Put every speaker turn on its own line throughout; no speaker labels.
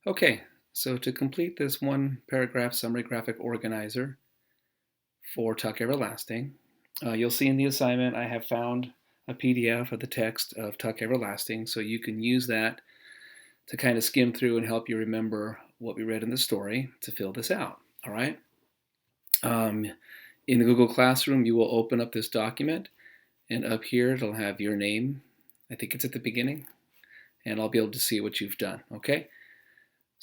Okay, so to complete this one paragraph summary graphic organizer for Tuck Everlasting, you'll see in the assignment I have found a PDF of the text of Tuck Everlasting, so you can use that to kind of skim through and help you remember what we read in the story to fill this out. All right. Um, in the Google Classroom, you will open up this document, and up here it'll have your name. I think it's at the beginning, and I'll be able to see what you've done. Okay.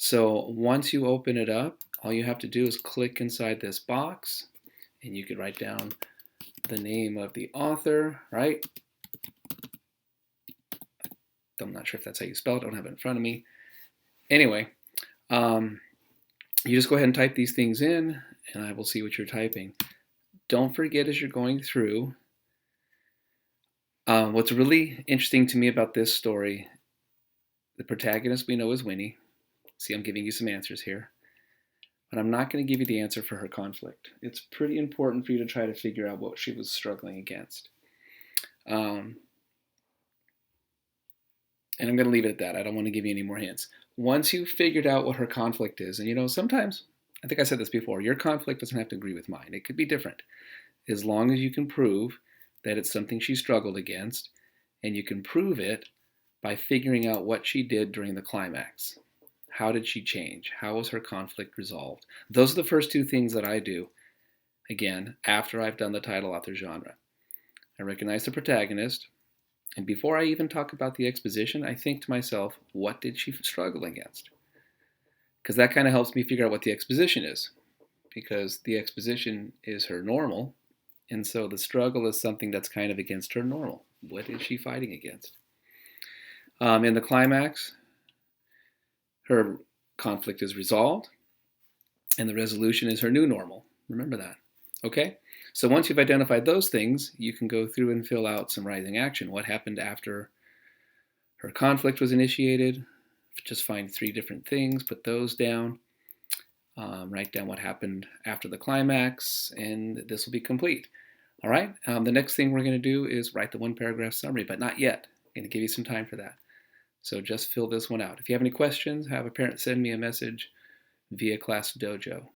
So once you open it up, all you have to do is click inside this box, and you could write down the name of the author, right? I'm not sure if that's how you spell it. I don't have it in front of me. Anyway, you just go ahead and type these things in, and I will see what you're typing. Don't forget as you're going through, what's really interesting to me about this story, the protagonist we know is Winnie. See, I'm giving you some answers here. But I'm not going to give you the answer for her conflict. It's pretty important for you to try to figure out what she was struggling against. And I'm going to leave it at that. I don't want to give you any more hints. Once you've figured out what her conflict is, and sometimes, I think I said this before, your conflict doesn't have to agree with mine. It could be different. As long as you can prove that it's something she struggled against, and you can prove it by figuring out what she did during the climax. How did she change? How was her conflict resolved? Those are the first two things that I do, again, after I've done the title, author, genre. I recognize the protagonist, and before I even talk about the exposition, I think to myself, what did she struggle against? Because that kind of helps me figure out what the exposition is. Because the exposition is her normal, and so the struggle is something that's kind of against her normal. What is she fighting against? In the climax, her conflict is resolved, and the resolution is her new normal. Remember that. Okay? So once you've identified those things, you can go through and fill out some rising action. What happened after her conflict was initiated? Just find 3 different things, put those down, write down what happened after the climax, and this will be complete. All right? The next thing we're going to do is write the 1-paragraph summary, but not yet. I'm going to give you some time for that. So just fill this one out. If you have any questions, have a parent send me a message via Class Dojo.